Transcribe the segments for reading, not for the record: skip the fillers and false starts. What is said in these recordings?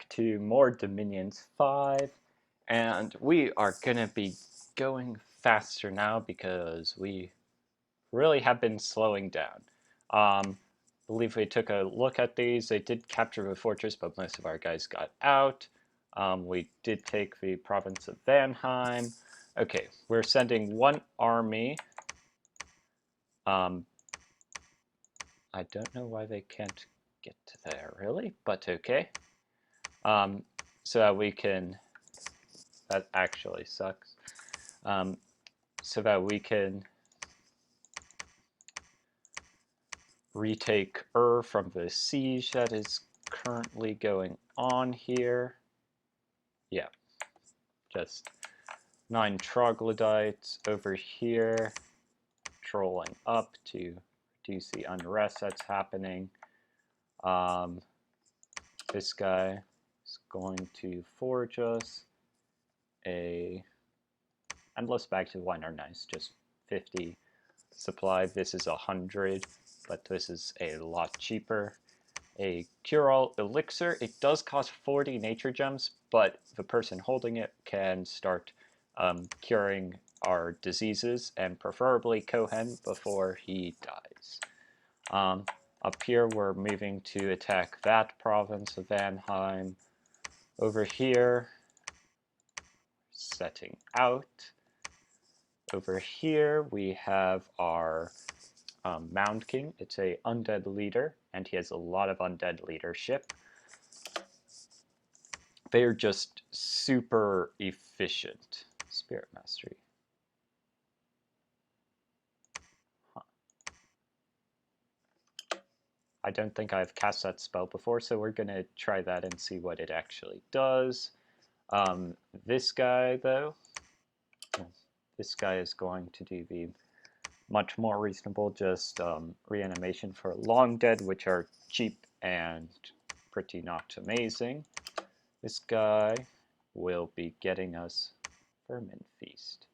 back to more Dominions 5, and we are going to be going faster now because we really have been slowing down. I believe we took a look at these. They did capture the fortress, but most of our guys got out. We did take the province of Vanheim. Okay, we're sending one army. I don't know why they can't get to there, really, but okay. So that we can, that actually sucks, so that we can retake from the siege that is currently going on here. Yeah, just 9 troglodytes over here, trolling up to reduce the unrest that's happening. This guy is going to forge us a endless bags of wine are nice, just 50 supply. This is 100, but this is a lot cheaper. A cure-all elixir, it does cost 40 nature gems, but the person holding it can start curing our diseases, and preferably Kohen before he dies. Up here we're moving to attack that province of Vanheim. Over here, setting out. Over here we have our Mound King. It's a undead leader, and he has a lot of undead leadership. They are just super efficient. Spirit Mastery. Huh. I don't think I've cast that spell before, so we're going to try that and see what it actually does. This guy, though, this guy is going to do the much more reasonable, just reanimation for long dead, which are cheap and pretty not amazing. This guy will be getting us Vermin Feast.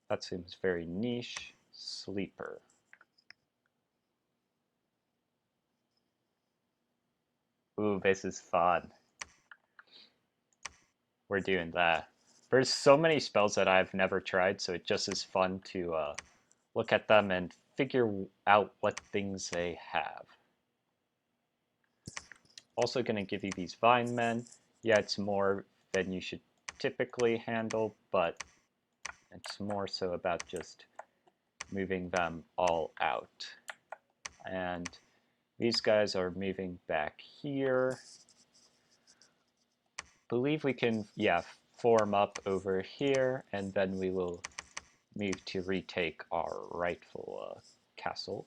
That seems very niche. Sleeper. Ooh, this is fun. We're doing that. There's so many spells that I've never tried, so it just is fun to look at them and figure out what things they have. Also going to give you these Vine Men. Yeah, it's more than you should typically handle, but it's more so about just moving them all out. And these guys are moving back here. Believe we can, yeah, form up over here, and then we will move to retake our rightful castle.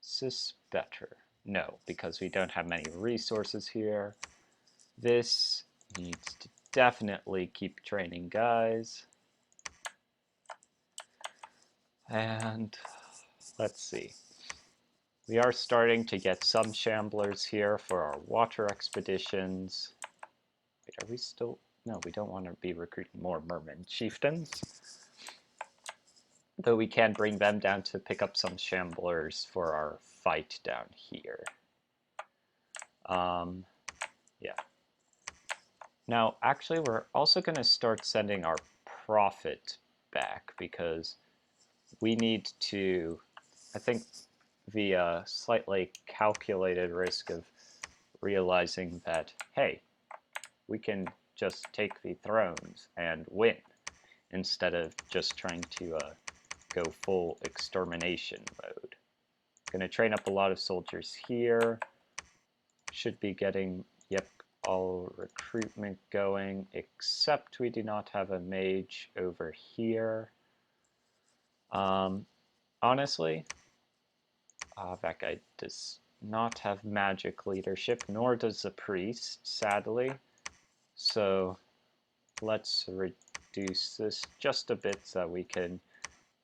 Is this better? No, because we don't have many resources here. This needs to definitely keep training guys. And let's see. We are starting to get some shamblers here for our water expeditions. Wait, are we still? No, we don't want to be recruiting more merman chieftains. Though we can bring them down to pick up some shamblers for our fight down here. Yeah. Now, actually, we're also going to start sending our prophet back because we need to, I think, the slightly calculated risk of realizing that, hey, we can just take the thrones and win instead of just trying to go full extermination mode. Going to train up a lot of soldiers here. Should be getting, yep, all recruitment going, except we do not have a mage over here. Honestly, that guy does not have magic leadership, nor does the priest, sadly. So let's reduce this just a bit so that we can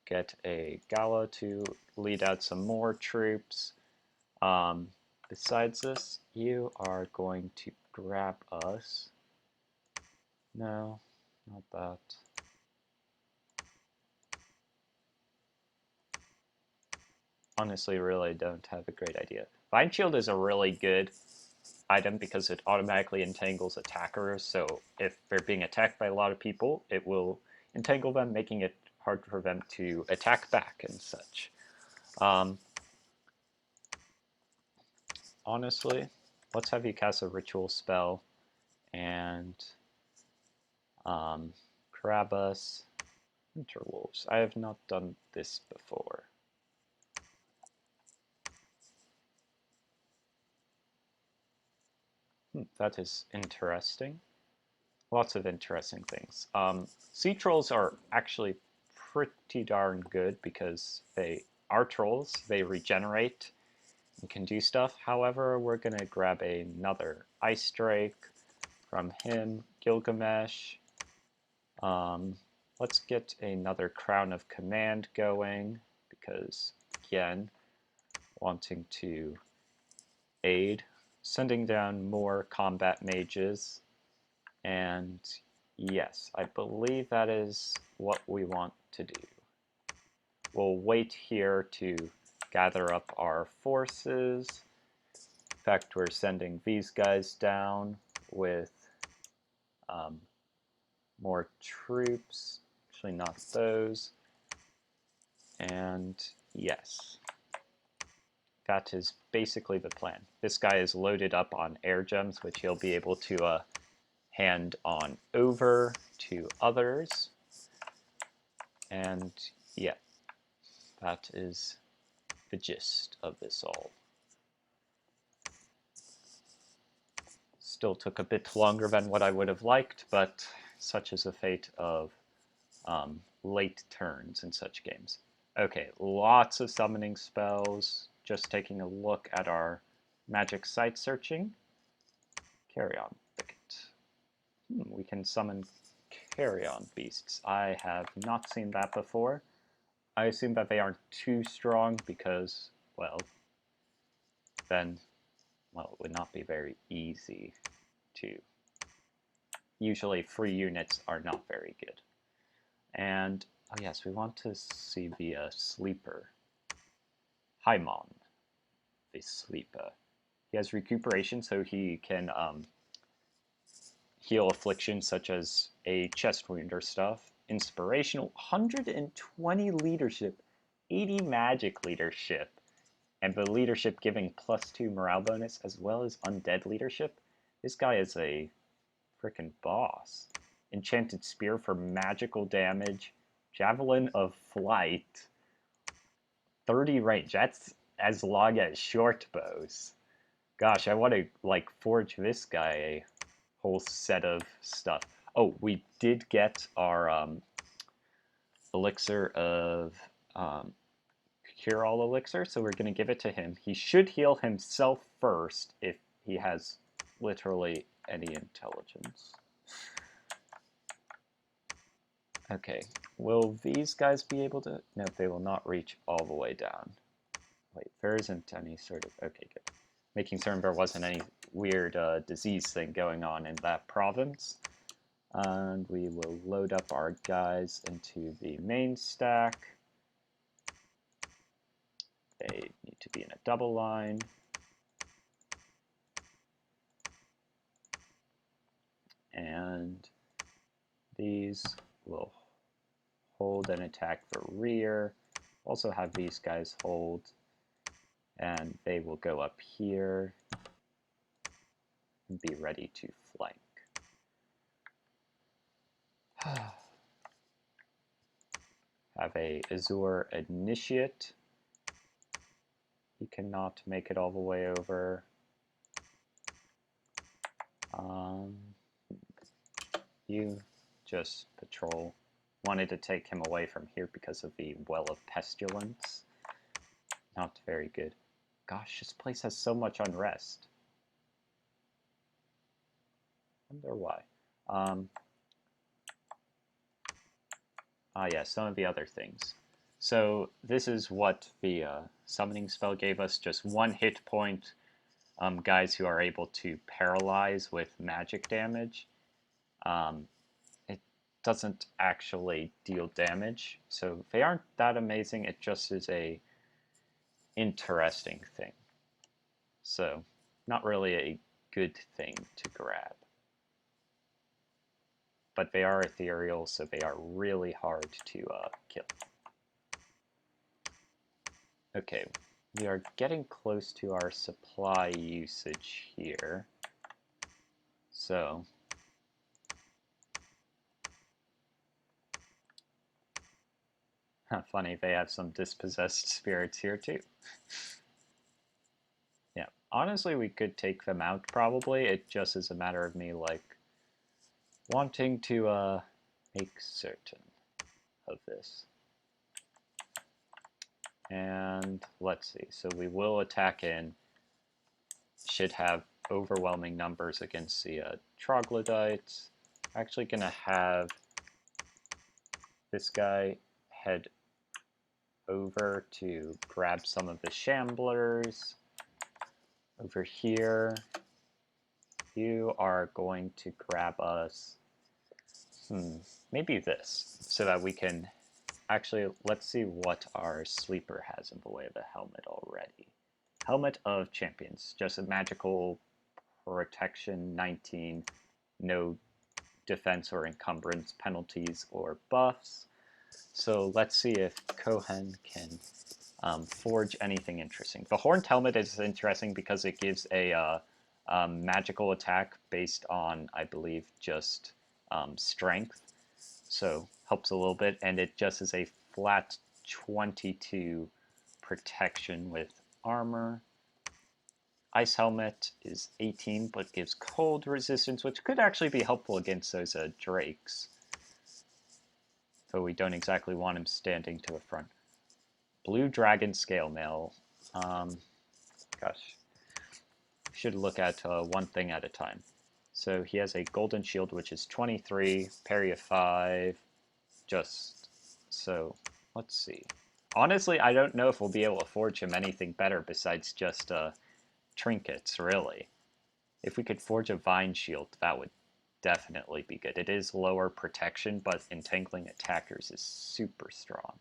get a Gala to lead out some more troops. Besides this, you are going to grab us. No, not that. Honestly, really don't have a great idea. Vine Shield is a really good item because it automatically entangles attackers. So if they're being attacked by a lot of people, it will entangle them, making it hard for them to attack back and such. Honestly, let's have you cast a ritual spell and Carabas, Interwolves. I have not done this before. That is interesting. Lots of interesting things. Sea trolls are actually pretty darn good because they are trolls. They regenerate and can do stuff. However, we're going to grab another Ice Strike from him, Gilgamesh. Let's get another Crown of Command going because, again, wanting to aid, sending down more combat mages, and yes, I believe that is what we want to do. We'll wait here to gather up our forces. In fact, we're sending these guys down with more troops. Actually, not those. And yes, that is basically the plan. This guy is loaded up on air gems, which he'll be able to hand on over to others. And yeah, that is the gist of this all. Still took a bit longer than what I would have liked, but such is the fate of late turns in such games. Okay, lots of summoning spells. Just taking a look at our magic site searching. Carrion Thicket. We can summon carrion beasts. I have not seen that before. I assume that they aren't too strong because, well, then, well, it would not be very easy to. Usually free units are not very good. And, oh yes, we want to see the sleeper. Haimon, the sleeper. He has recuperation, so he can heal afflictions such as a chest wound or stuff. Inspirational, 120 leadership, 80 magic leadership, and the leadership giving +2 morale bonus, as well as undead leadership. This guy is a frickin' boss. Enchanted Spear for magical damage, Javelin of Flight, 30 range. That's as long as short bows. Gosh, I want to like forge this guy a whole set of stuff. Oh, we did get our elixir of cure-all elixir, so we're going to give it to him. He should heal himself first if he has literally any intelligence. Okay, will these guys be able to? No, they will not reach all the way down. Wait, there isn't any sort of. Okay, good. Making certain there wasn't any weird disease thing going on in that province. And we will load up our guys into the main stack. They need to be in a double line. And these will hold and attack the rear. Also have these guys hold. And they will go up here and be ready to flank. Have a Azure Initiate. He cannot make it all the way over. You just patrol. Wanted to take him away from here because of the Well of Pestilence. Not very good. Gosh, this place has so much unrest. Wonder why. Yeah, some of the other things. So this is what the summoning spell gave us, just 1 hit point guys who are able to paralyze with magic damage. It doesn't actually deal damage, so they aren't that amazing. It just is a interesting thing. So not really a good thing to grab. But they are ethereal, so they are really hard to kill. Okay, we are getting close to our supply usage here. So, funny, they have some dispossessed spirits here too. Yeah, honestly, we could take them out probably. It just is a matter of me, like, wanting to make certain of this. And let's see, so we will attack in. Should have overwhelming numbers against the troglodytes. Actually gonna have this guy head over to grab some of the shamblers. Over here, you are going to grab us, maybe this, so that we can actually, let's see what our sleeper has in the way of a helmet already. Helmet of Champions, just a magical protection 19, no defense or encumbrance penalties or buffs. So let's see if Kohen can forge anything interesting. The Horned Helmet is interesting because it gives a magical attack based on, I believe, just strength. So helps a little bit, and it just is a flat 22 protection with armor. Ice Helmet is 18, but gives cold resistance, which could actually be helpful against those drakes. Though we don't exactly want him standing to the front. Blue Dragon Scale Mail. Gosh. Should look at one thing at a time. So he has a Golden Shield, which is 23, parry of 5. Just so, let's see. Honestly, I don't know if we'll be able to forge him anything better besides just trinkets, really. If we could forge a Vine Shield, that would definitely be good. It is lower protection, but entangling attackers is super strong.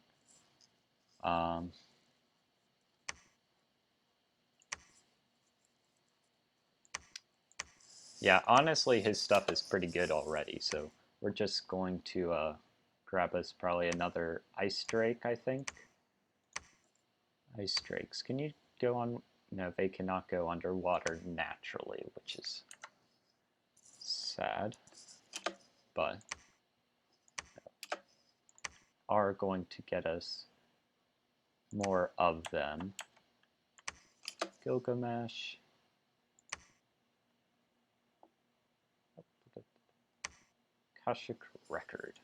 Yeah, honestly, his stuff is pretty good already, so we're just going to grab us probably another Ice Drake, I think. Ice Drakes, can you go on? No, they cannot go underwater naturally, which is sad, but are going to get us more of them. Gilgamesh. Akashic Record.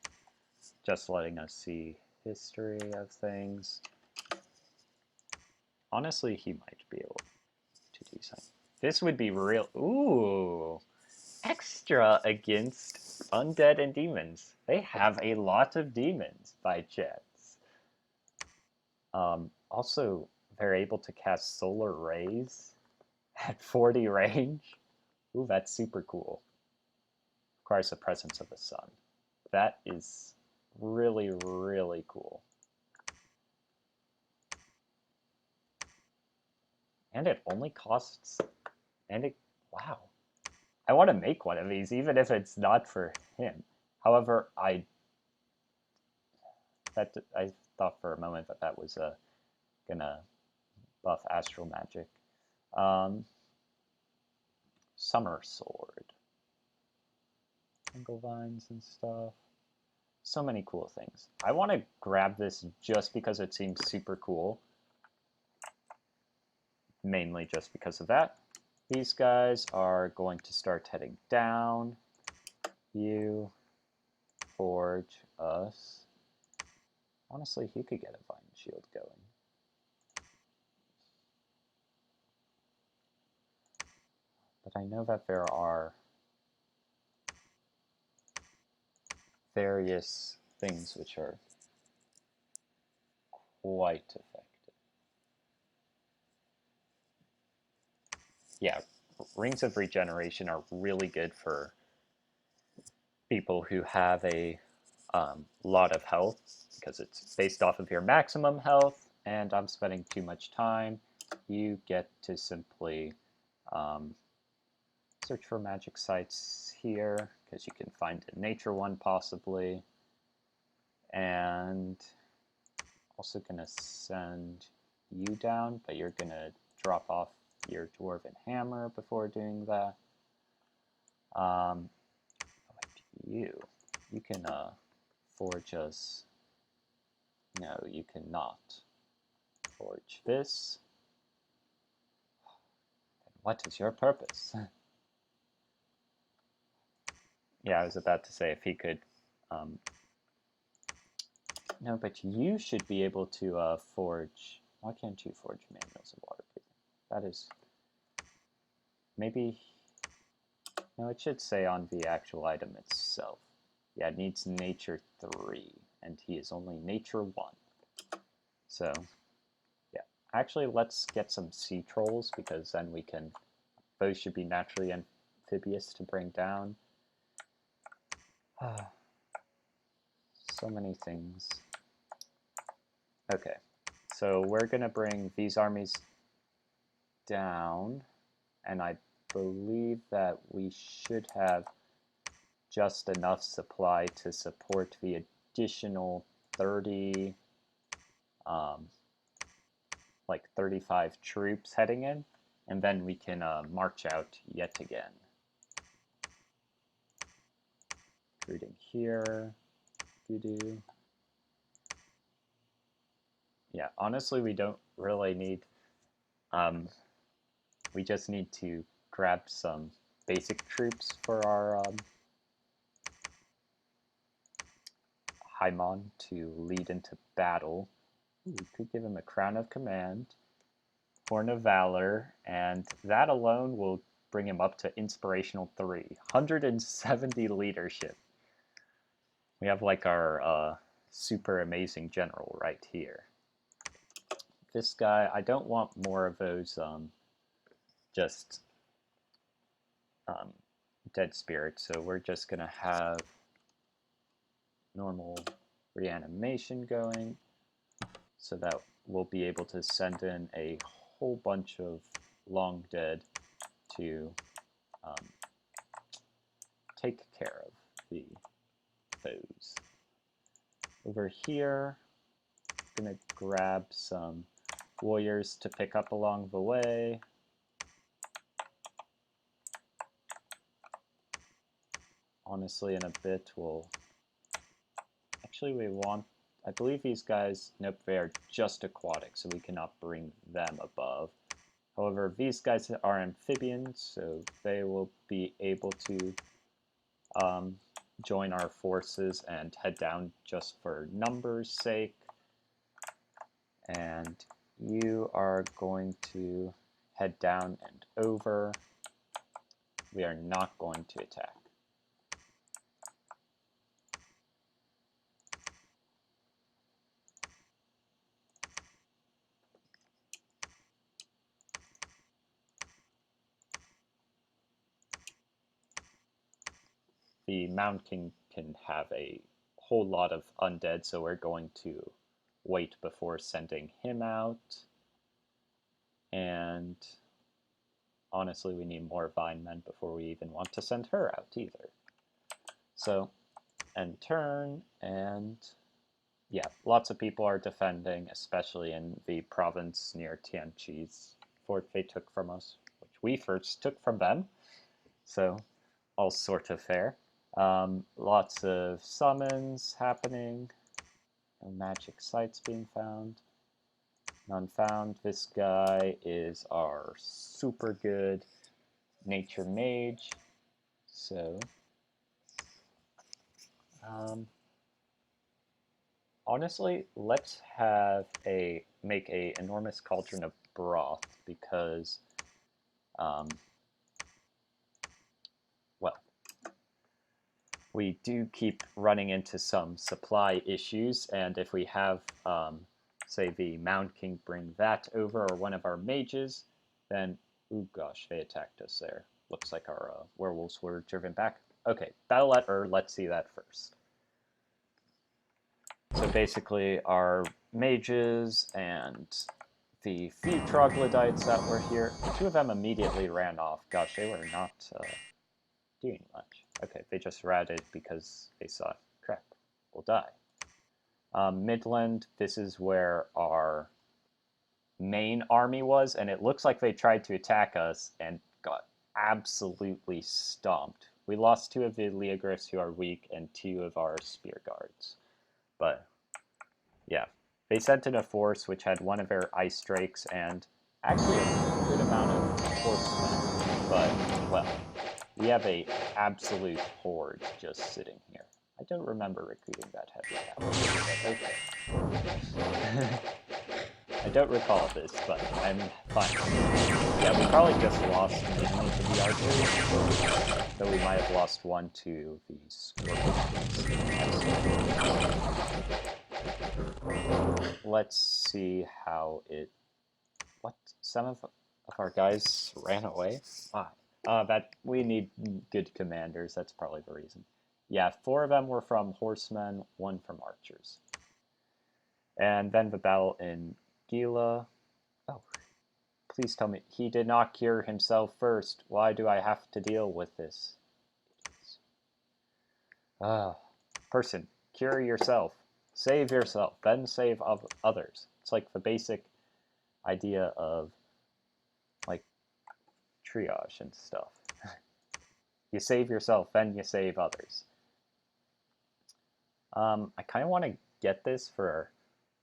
Just letting us see history of things. Honestly, he might be able to do something. This would be real. Ooh! Extra against undead and demons. They have a lot of demons by chance. Also, they're able to cast solar rays at 40 range. Ooh, that's super cool. Requires the presence of the sun. That is really, really cool. And it only costs, and it, wow. I want to make one of these, even if it's not for him. However, I thought for a moment that that was gonna buff Astral Magic. Summer Sword. Jungle Vines and stuff. So many cool things. I want to grab this just because it seems super cool. Mainly just because of that. These guys are going to start heading down. You forge us. Honestly, he could get a Vine Shield going. But I know that there are various things which are quite effective. Yeah, Rings of Regeneration are really good for people who have a lot of health, because it's based off of your maximum health, and I'm spending too much time. You get to simply search for magic sites here, because you can find a nature one possibly. And also going to send you down, but you're going to drop off your dwarven hammer before doing that. You can forge us. No, you cannot forge this. What is your purpose? Yeah, I was about to say if he could. No, but you should be able to forge. Why can't you forge manuals of water breathing? That is. Maybe. No, it should say on the actual item itself. Yeah, it needs nature 3, and he is only nature 1. So, yeah. Actually, let's get some sea trolls, because then we can. Those should be naturally amphibious to bring down. So many things. Okay, so we're going to bring these armies down, and I believe that we should have just enough supply to support the additional 30, like 35 troops heading in, and then we can march out yet again. Recruiting here, doo-doo. Yeah, honestly, we don't really need, we just need to grab some basic troops for our Haimon to lead into battle. Ooh, we could give him a Crown of Command, Horn of Valor, and that alone will bring him up to Inspirational 3. 170 leadership. We have like our super amazing general right here. This guy, I don't want more of those just dead spirits, so we're just going to have normal reanimation going, so that we'll be able to send in a whole bunch of long dead to take care of the foes. Over here, I'm going to grab some warriors to pick up along the way. Honestly, in a bit, we want, I believe these guys, nope, they are just aquatic, so we cannot bring them above. However, these guys are amphibians, so they will be able to join our forces and head down just for numbers' sake. And you are going to head down and over. We are not going to attack. The Mound King can have a whole lot of undead, so we're going to wait before sending him out. And honestly, we need more Vine Men before we even want to send her out either. So, end turn, and yeah, lots of people are defending, especially in the province near Tianqi's fort they took from us, which we first took from them. So, all sort of fair. Lots of summons happening, no magic sites being found. None found. This guy is our super good nature mage. So, honestly, let's have make a enormous cauldron of broth, because, well, we do keep running into some supply issues, and if we have, say, the Mound King bring that over, or one of our mages, then, ooh gosh, they attacked us there. Looks like our werewolves were driven back. Okay, battle at let's see that first. So basically, our mages and the few troglodytes that were here, 2 of them immediately ran off. Gosh, they were not doing much. Okay, they just ratted because they saw, crap, we'll die. Midland, this is where our main army was, and it looks like they tried to attack us and got absolutely stomped. We lost 2 of the Leogryphs who are weak and 2 of our spear guards. But, yeah. They sent in a force which had 1 of their ice drakes and actually a good amount of horsemen. But, well, we have a absolute horde just sitting here. I don't remember recruiting that heavy cavalry, but okay. I don't recall this, but I'm fine. Yeah, we probably just lost mainly to the archers, though we might have lost 1 to the scorpions. Let's see how it... What? Some of our guys ran away? Why? That we need good commanders, that's probably the reason. Yeah, 4 of them were from horsemen, 1 from archers. And then the battle in Gila. Oh, please tell me he did not cure himself first. Why do I have to deal with this? Person, cure yourself. Save yourself, then save others. It's like the basic idea of, like, triage and stuff. You save yourself, then you save others. I kind of want to get this for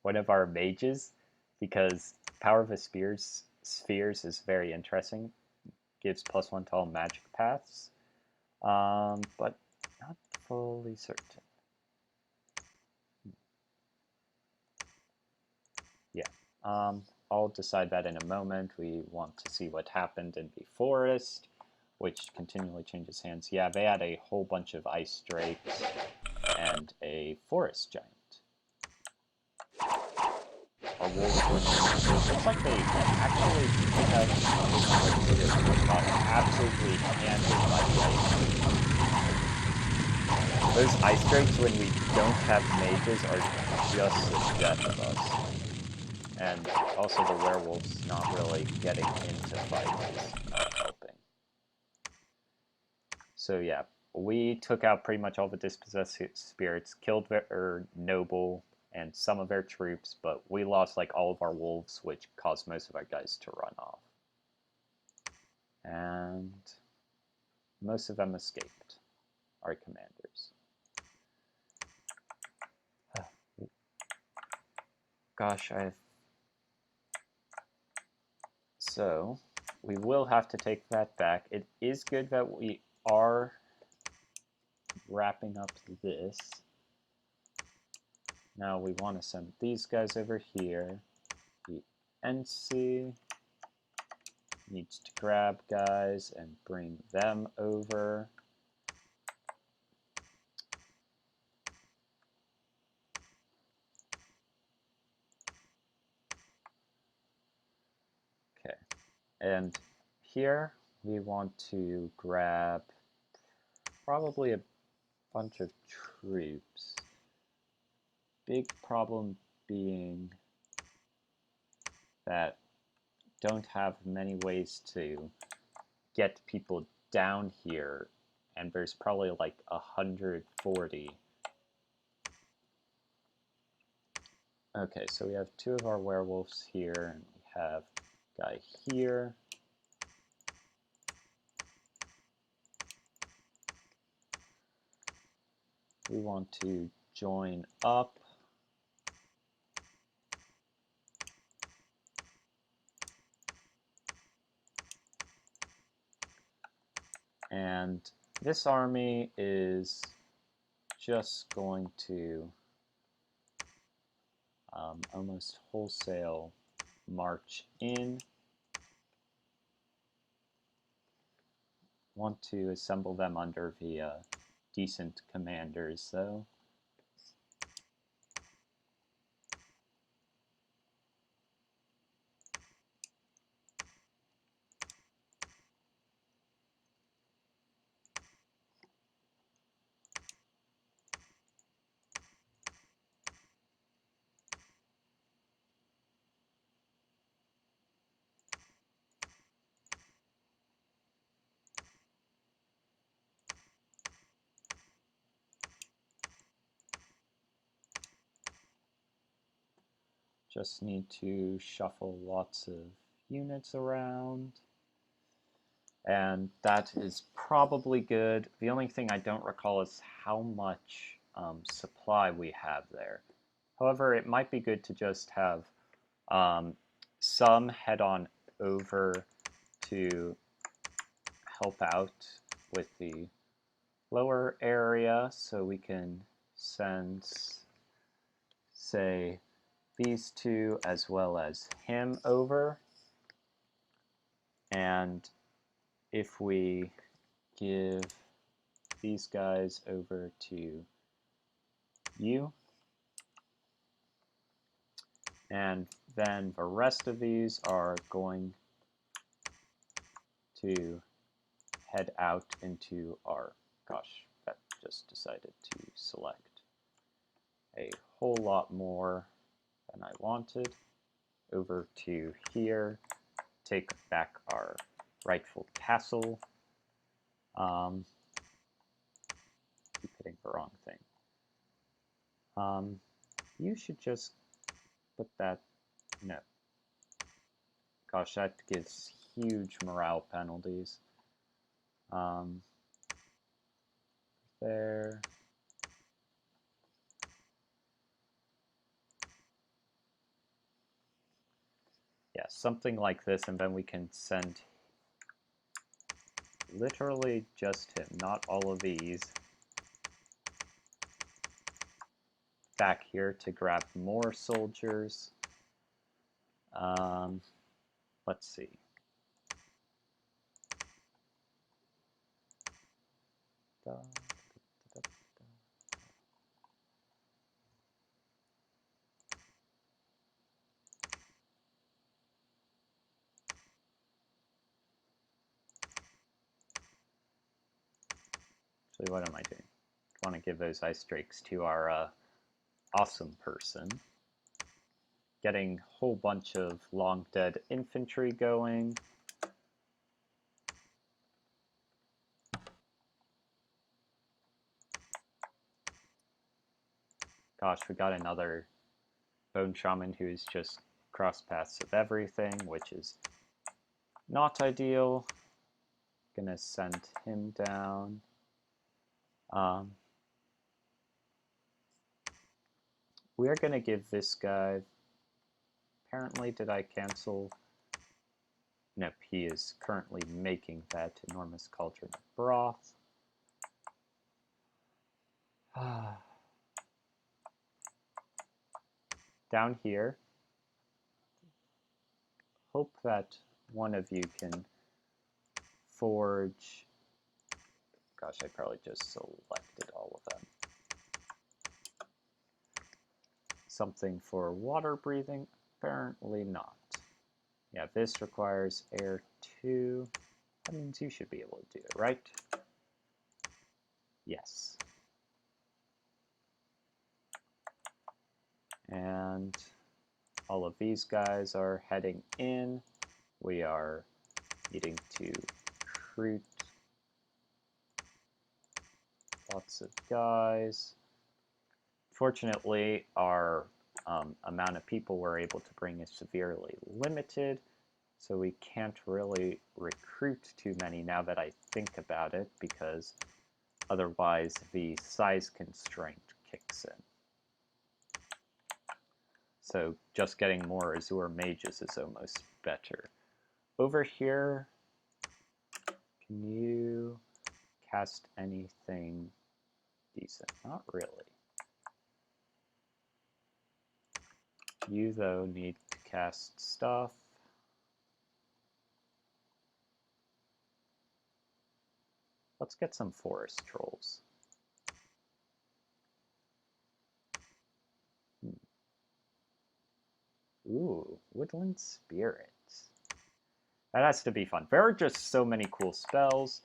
one of our mages, because Power of the Spheres is very interesting. Gives +1 to all magic paths, but not fully certain. Yeah, I'll decide that in a moment. We want to see what happened in the forest, which continually changes hands. Yeah, they had a whole bunch of ice drakes and a forest giant. Our wolves were it looks like they actually have got absolutely handled by the ice. Those ice drakes, when we don't have mages, are just the death of us. And also the werewolves not really getting into fights is not helping. So yeah, we took out pretty much all the dispossessed spirits, killed their noble and some of their troops, but we lost like all of our wolves, which caused most of our guys to run off. And most of them escaped, our commanders. Gosh, So, we will have to take that back. It is good that we are wrapping up this. Now we want to send these guys over here. The NC needs to grab guys and bring them over. Okay, and here we want to grab probably a bunch of troops. Big problem being that don't have many ways to get people down here, and there's probably like 140. Okay, so we have 2 of our werewolves here, and we have a guy here. We want to join up. And this army is just going to almost wholesale march in. Want to assemble them under the decent commanders, though. just need to shuffle lots of units around. And that is probably good. The only thing I don't recall is how much supply we have there. However, it might be good to just have some head on over to help out with the lower area, so we can send, say, these two as well as him over. And if we give these guys over to you, and then the rest of these are going to head out into our, gosh, that just decided to select a whole lot more than I wanted, over to here, take back our rightful castle. Keep hitting the wrong thing. You should just put that, no. Gosh, that gives huge morale penalties. There. Yeah, something like this, and then we can send literally just him, not all of these, back here to grab more soldiers. Let's see. Actually, what am I doing? I want to give those ice drakes to our awesome person. Getting a whole bunch of long dead infantry going. Gosh, we got another bone shaman who's just cross paths of everything, which is not ideal. Gonna send him down. We are gonna give this guy, apparently, did I cancel? Nope, he is currently making that enormous cauldron of broth. Down here, hope that one of you can forge. Gosh, I probably just selected all of them. Something for water breathing? Apparently not. Yeah, this requires air 2. That means you should be able to do it, right? Yes. And all of these guys are heading in. We are needing to recruit lots of guys. Fortunately, our amount of people we're able to bring is severely limited, so we can't really recruit too many now that I think about it, because otherwise the size constraint kicks in. So just getting more Azure mages is almost better. Over here, can you cast anything decent? Not really. You, though, need to cast stuff. Let's get some forest trolls. Ooh, woodland spirits. That has to be fun. There are just so many cool spells,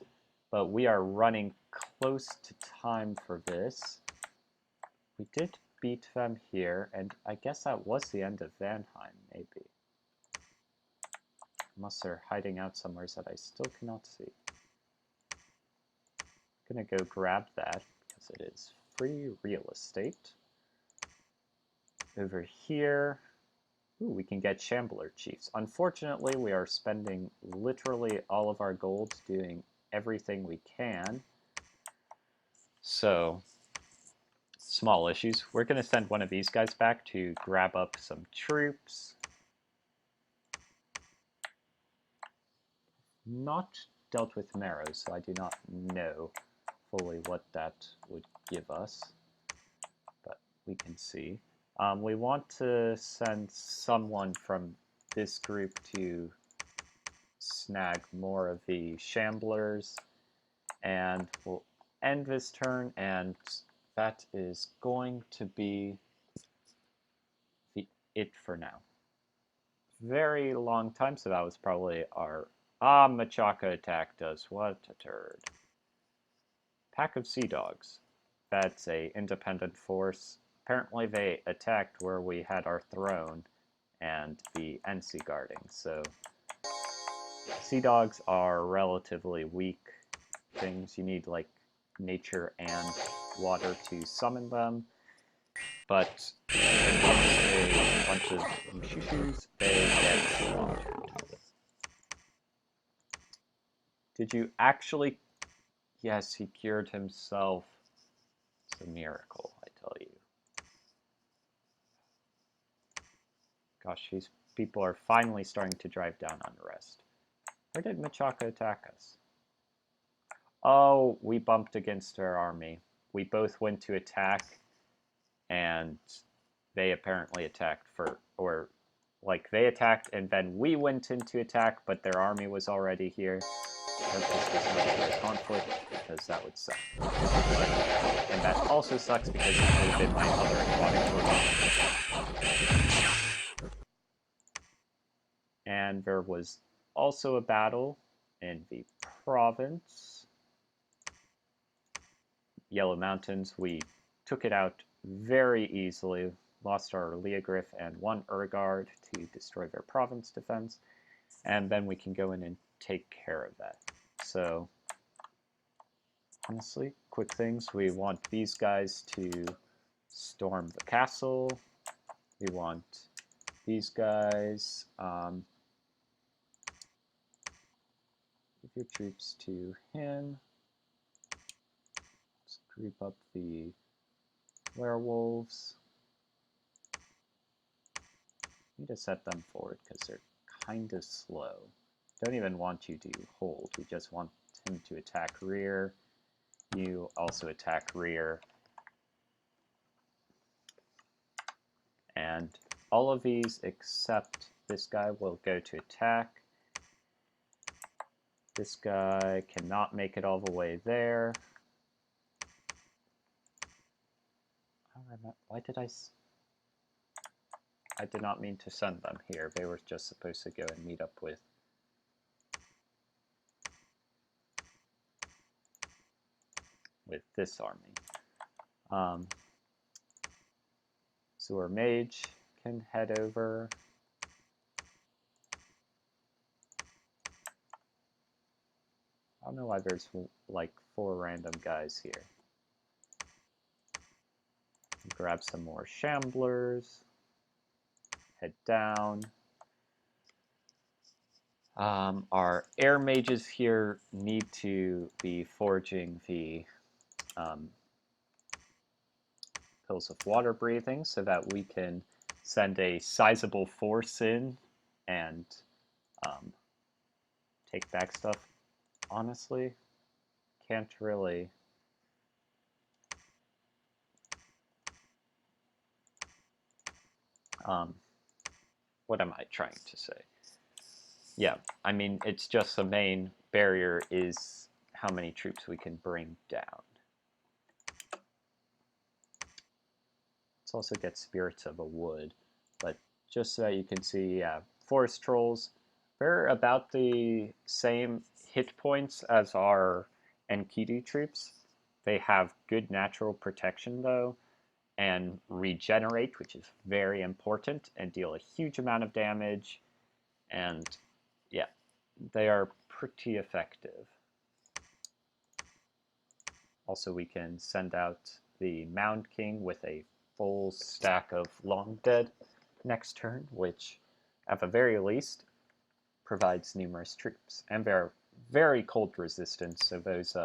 but we are running close to time for this. We did beat them here, and I guess that was the end of Vanheim, maybe. Unless they're hiding out somewhere that I still cannot see. I'm gonna go grab that, because it is free real estate. Over here, Ooh, we can get Shambler Chiefs. Unfortunately, we are spending literally all of our gold doing everything we can. So, small issues. We're going to send one of these guys back to grab up some troops. Not dealt with marrows, so I do not know fully what that would give us, but we can see. We want to send someone from this group to snag more of the Shamblers, and we'll end this turn, and that is going to be it for now. Very long time, so that was probably our... Ah, Machaca attacked us. What a turd. Pack of Sea Dogs. That's a independent force. Apparently they attacked where we had our throne and the NC guarding, so Sea Dogs are relatively weak things. You need like nature and water to summon them, but against a bunch of Mushushu's, they get slaughtered. Did you actually... Yes, he cured himself. It's a miracle, I tell you. Gosh, these people are finally starting to drive down unrest. Where did Machaca attack us? Oh, we bumped against our army. We both went to attack, and they apparently attacked for... Or, like, they attacked, and then we went into attack, but their army was already here. I hope this does not start a conflict, because that would suck. And that also sucks because it would have been my other aquatic program. And there was also a battle in the province. Yellow Mountains, we took it out very easily, lost our Leogryph and one Urgard to destroy their province defense, and then we can go in and take care of that. So, honestly, quick things. We want these guys to storm the castle. We want these guys, give your troops to him. Let's group up the werewolves. Need to set them forward because they're kind of slow. Don't even want you to hold. We just want him to attack rear. You also attack rear. And all of these except this guy will go to attack. This guy cannot make it all the way there. Why did I did not mean to send them here. They were just supposed to go and meet up with this army. So our mage can head over. I don't know why there's like 4 random guys here. Grab some more Shamblers. Head down. Our air mages here need to be forging the pills of water breathing so that we can send a sizable force in and take back stuff. Honestly, can't really... what am I trying to say? Yeah, I mean, it's just the main barrier is how many troops we can bring down. Let's also get Spirits of a Wood, but just so that you can see, yeah, Forest Trolls, they're about the same hit points as our Enkidu troops. They have good natural protection, though, and regenerate, which is very important, and deal a huge amount of damage, and yeah, they are pretty effective. Also, we can send out the Mound King with a full stack of Long Dead. next turn, which at the very least provides numerous troops. And they're very cold resistant, so those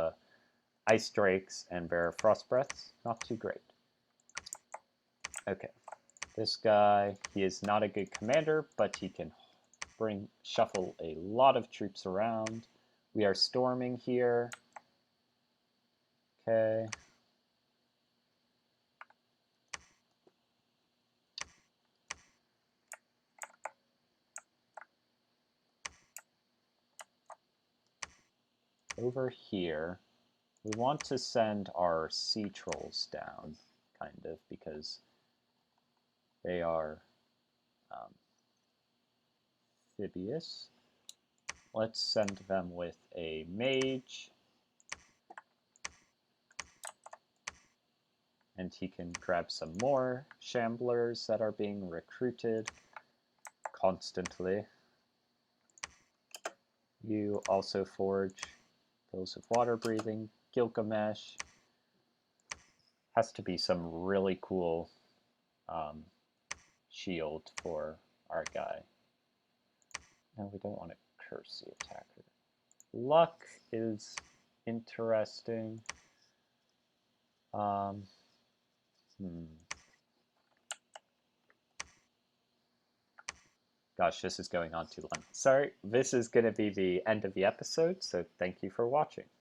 ice drakes and their frost breaths, not too great. Okay, this guy, he is not a good commander, but he can shuffle a lot of troops around. We are storming here. Okay. Over here, we want to send our sea trolls down, kind of, because they are amphibious. Let's send them with a mage. And he can grab some more shamblers that are being recruited constantly. You also forge those of water breathing. Gilgamesh has to be some really cool shield for our guy. No, we don't want to curse the attacker. Luck is interesting. Gosh, this is going on too long. Sorry, this is going to be the end of the episode, so thank you for watching.